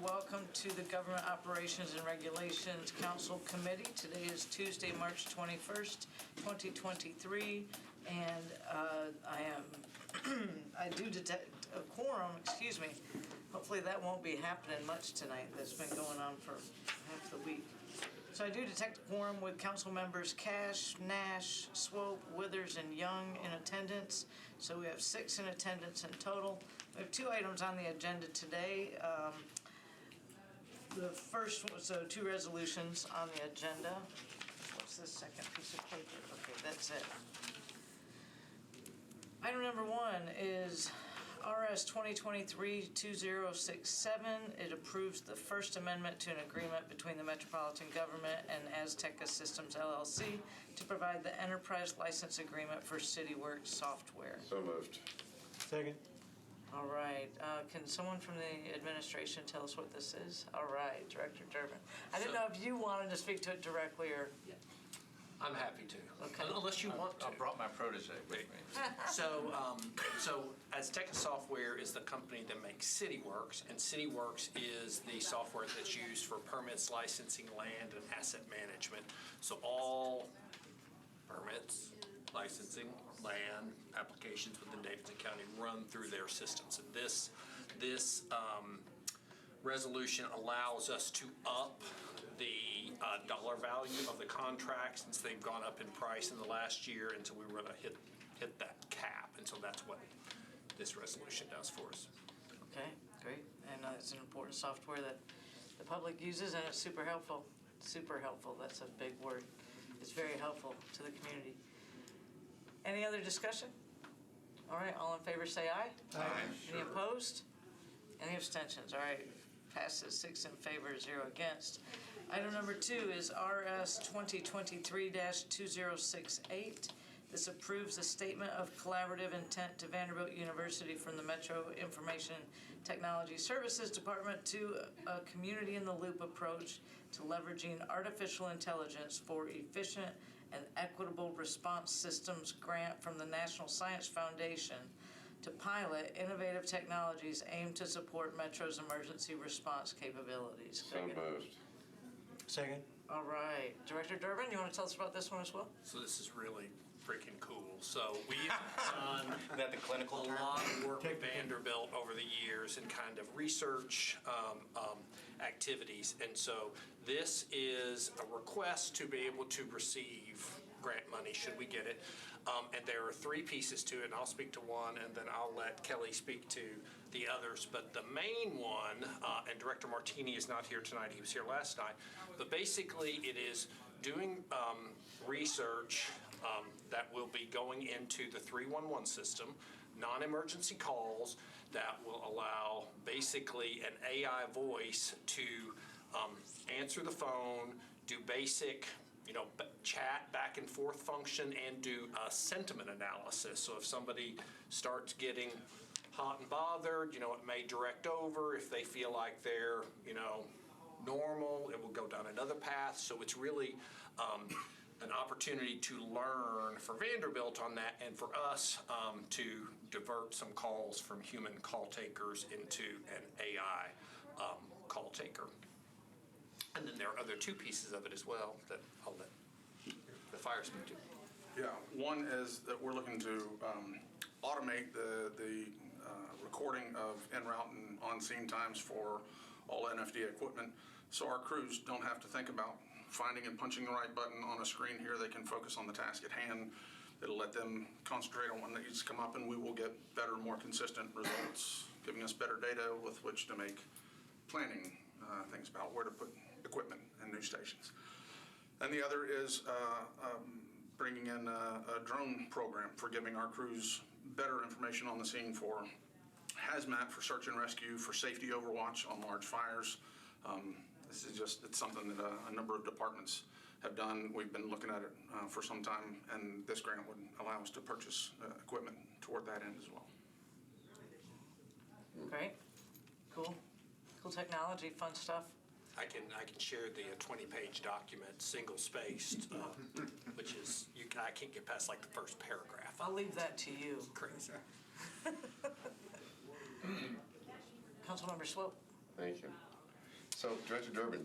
welcome to the Government Operations and Regulations Council Committee. Today is Tuesday, March 21st, 2023, and I do detect a quorum, excuse me. Hopefully that won't be happening much tonight. That's been going on for half the week. So I do detect a quorum with council members Cash, Nash, Swope, Withers, and Young in attendance. So we have 6 in attendance in total. We have 2 items on the agenda today. The first one, so 2 resolutions on the agenda. What's this second piece of paper? Okay, that's it. Item number 1 is RS 2023-2067. It approves the First Amendment to an agreement between the Metropolitan Government and Azteca Systems LLC to provide the enterprise license agreement for CityWorks software. So moved. Second. All right. Can someone from the administration tell us what this is? All right, Director Durbin. I didn't know if you wanted to speak to it directly or... Yeah. I'm happy to, Okay. unless you want to. I brought my protege with me. So Azteca Software is the company that makes CityWorks, and CityWorks is the software that's used for permits, licensing, land, and asset management. So all permits, licensing, land, applications within Davidson County run through their systems. And this resolution allows us to up the dollar value of the contract since they've gone up in price in the last year until we were going to hit that cap. And so that's what this resolution does for us. Okay, great. And it's an important software that the public uses, and it's super helpful. Super helpful. That's a big word. It's very helpful to the community. Any other discussion? All right, all in favor say aye. Aye. Any opposed? Any abstentions? All right, passes 6 in favor, 0 against. Item number 2 is RS 2023-2068. This approves a statement of collaborative intent to Vanderbilt University from the Metro Information Technology Services Department to a community in the loop approach to leveraging artificial intelligence for efficient and equitable response systems grant from the National Science Foundation to pilot innovative technologies aimed to support Metro's emergency response capabilities. So moved. Second. All right. Director Durbin, you want to tell us about this one as well? So this is really freaking cool. So we've done Is that the clinical a term? lot of work with Vanderbilt over the years and kind of research activities. And so this is a request to be able to receive grant money should we get it. And there are 3 pieces to it, and I'll speak to one, and then I'll let Kelly speak to the others. But the main one, and Director Martini is not here tonight, he was here last night, but basically it is doing research that will be going into the 311 system, non-emergency calls that will allow basically an AI voice to answer the phone, do basic chat back and forth function, and do a sentiment analysis. So if somebody starts getting hot and bothered, it may direct over. If they feel like they're, normal, it will go down another path. So it's really an opportunity to learn for Vanderbilt on that, and for us to divert some calls from human call takers into an AI call taker. And then there are other 2 pieces of it as well that I'll let the fire speak to. Yeah, one is that we're looking to automate the recording of en route and on-scene times for all NFD equipment, so our crews don't have to think about finding and punching the right button on a screen here. They can focus on the task at hand. It'll let them concentrate on what needs to come up, and we will get better, more consistent results, giving us better data with which to make planning things about where to put equipment in new stations. And the other is bringing in a drone program for giving our crews better information on the scene for hazmat, for search and rescue, for safety overwatch on large fires. This is it's something that a number of departments have done. We've been looking at it for some time, and this grant would allow us to purchase equipment toward that end as well. Great. Cool technology, fun stuff. I can share the 20-page document, single-spaced, which is I can't get past like the first paragraph. I'll leave that to you. Crazy. Councilmember Swope. Thank you. So, Director Durbin,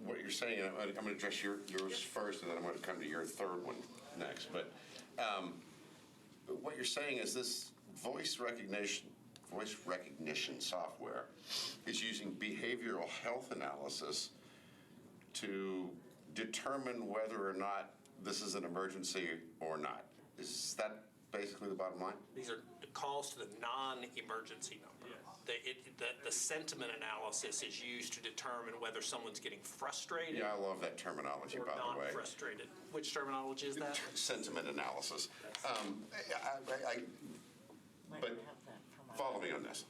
what you're saying, I'm going to address yours first, and then I'm going to come to your third one next. But what you're saying is this voice recognition software is using behavioral health analysis to determine whether or not this is an emergency or not. Is that basically the bottom line? These are calls to the non-emergency number. The sentiment analysis is used to determine whether someone's getting frustrated Yeah, I love that terminology, or by the way. not frustrated. Which terminology is that? Sentiment analysis. But follow me on this.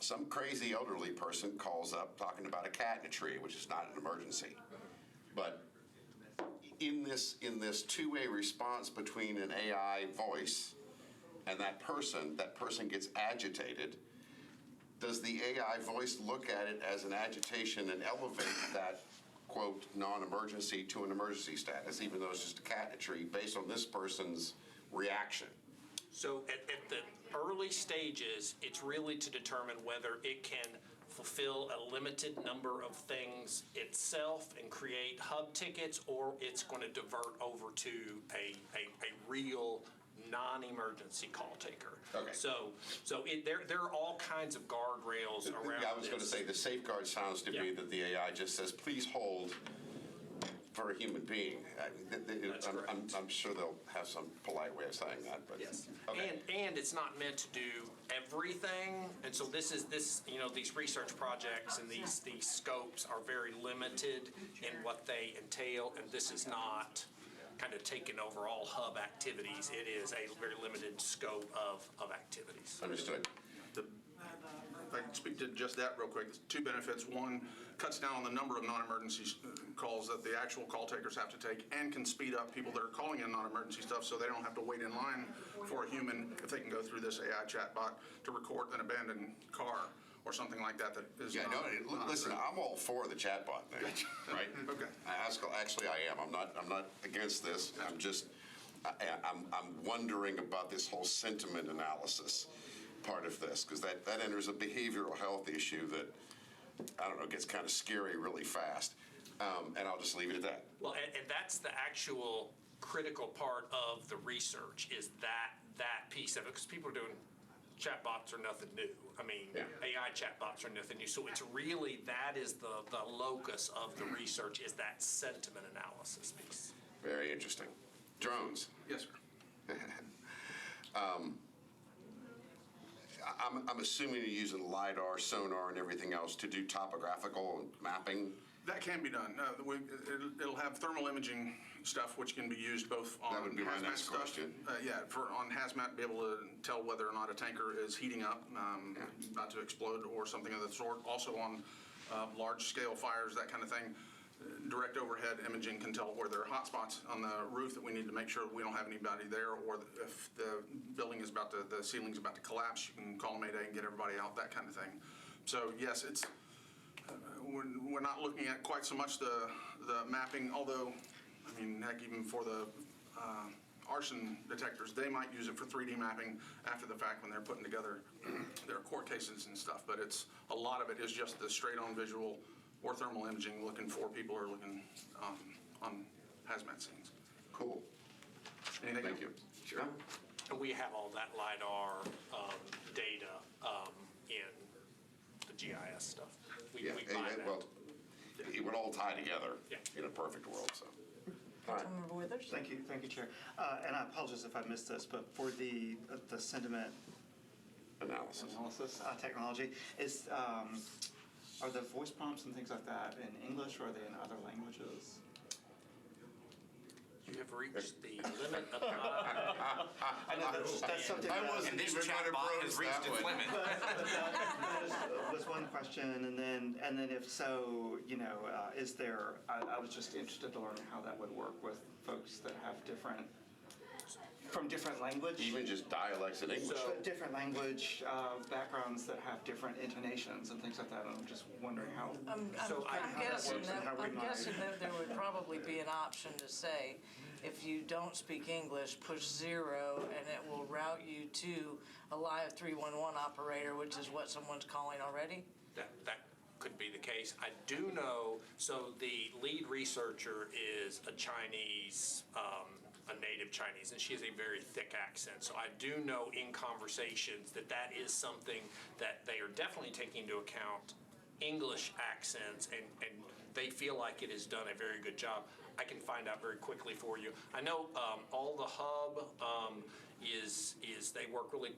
Some crazy elderly person calls up talking about a cat in a tree, which is not an emergency. But in this two-way response between an AI voice and that person gets agitated. Does the AI voice look at it as an agitation and elevate that, quote, non-emergency to an emergency status, even though it's just a cat in a tree, based on this person's reaction? So at the early stages, it's really to determine whether it can fulfill a limited number of things itself and create hub tickets, or it's going to divert over to a real non-emergency call taker. Okay. So there are all kinds of guardrails around this. I was going to say the safeguard sounds to be that the AI just says, please hold for a human being. That's correct. I'm sure they'll have some polite way of saying that, but Yes. okay. And it's not meant to do everything. And so these research projects and these scopes are very limited in what they entail. And this is not kind of taking over all hub activities. It is a very limited scope of activities. Understood. If I can speak to just that real quick, two benefits. One, cuts down on the number of non-emergency calls that the actual call takers have to take, and can speed up people that are calling in non-emergency stuff so they don't have to wait in line for a human if they can go through this AI chatbot to record an abandoned car or something like that is Yeah, not. listen, I'm all for the chatbot thing, right? Okay. Actually, I am. I'm not against this. I'm wondering about this whole sentiment analysis part of this, because that enters a behavioral health issue that, I don't know, gets kind of scary really fast. And I'll just leave it at that. Well, and that's the actual critical part of the research, is that piece of it, because people are doing chatbots are nothing new. I mean, Yeah. AI chatbots are nothing new. So it's really, that is the locus of the research, is that sentiment analysis piece. Very interesting. Drones. Yes, sir. I'm assuming you're using LiDAR, sonar, and everything else to do topographical mapping. That can be done. It'll have thermal imaging stuff, which can be used both on That would be my hazmat next stuff. question. On hazmat, be able to tell whether or not a tanker is heating up, about to explode or something of the sort. Also on large-scale fires, that kind of thing. Direct overhead imaging can tell where there are hot spots on the roof that we need to make sure we don't have anybody there, or if the building is the ceiling's about to collapse, you can call Mayday and get everybody out, that kind of thing. So yes, it's we're not looking at quite so much the mapping, although, I mean, heck, even for the arson detectors, they might use it for 3D mapping after the fact when they're putting together their court cases and stuff. But a lot of it is just the straight-on visual or thermal imaging, looking for people who are looking on hazmat scenes. Cool. Anything Thank else? you. Sure. And we have all that LiDAR data in the GIS stuff. We Yeah, buy that. well, it would all tie together Yeah. in a perfect world, so. All right. Councilmember Withers? Thank you, Chair. And I apologize if I missed this, but for the sentiment Analysis. analysis technology, are the voice prompts and things like that in English, or are they in other languages? You have reached the limit of time. I know that's something. I that- wasn't This even going to chatbot broach has reached that its one. limit. But that was one question, and then if so, is there? I was just interested to learn how that would work with folks that have from different language. Even just dialects in English. But different language backgrounds that have different intonations and things like that. And I'm just wondering how. I'm how that guessing works and how we I'm might- guessing that there would probably be an option to say, If you don't speak English, push 0, and it will route you to a live 311 operator, which is what someone's calling already. That could be the case. I do know, so the lead researcher is a Chinese, a native Chinese, and she has a very thick accent. So I do know in conversations that is something that they are definitely taking into account, English accents, and they feel like it has done a very good job. I can find out very quickly for you. I know all the hub is they work really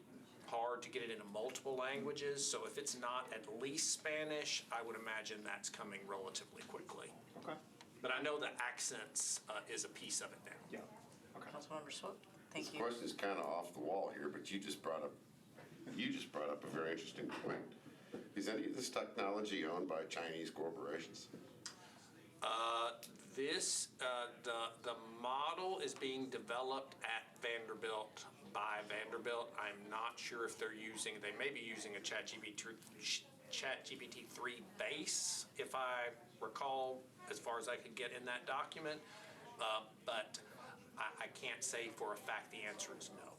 hard to get it into multiple languages. So if it's not at least Spanish, I would imagine that's coming relatively quickly. Okay. But I know the accents is a piece of it now. Yeah. Okay. Councilmember Swope, thank This you. question's kind of off the wall here, but you just brought up a very interesting point. Is any of this technology owned by Chinese corporations? The model is being developed at Vanderbilt by Vanderbilt. I'm not sure if they may be using a ChatGPT 3 base, if I recall, as far as I could get in that document. But I can't say for a fact the answer is no.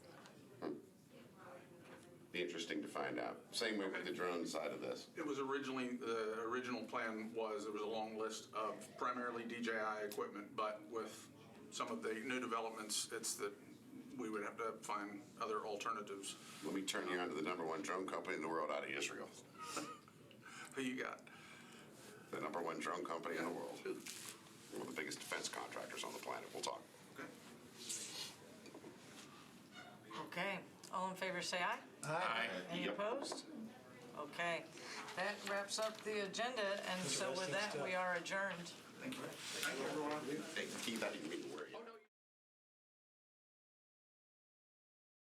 Be interesting to find out. Same way with the drone side of this. It was originally, the original plan was, there was a long list of primarily DJI equipment, but with some of the new developments, it's that we would have to find other alternatives. Let me turn you on to the #1 drone company in the world out of Israel. Who you got? The #1 drone company in the world. One of the biggest defense contractors on the planet. We'll talk. Okay. Okay, all in favor say aye. Aye. Any Yep. opposed? Okay, that wraps up the agenda, and so with that, we are adjourned. Hey, Keith, I didn't mean to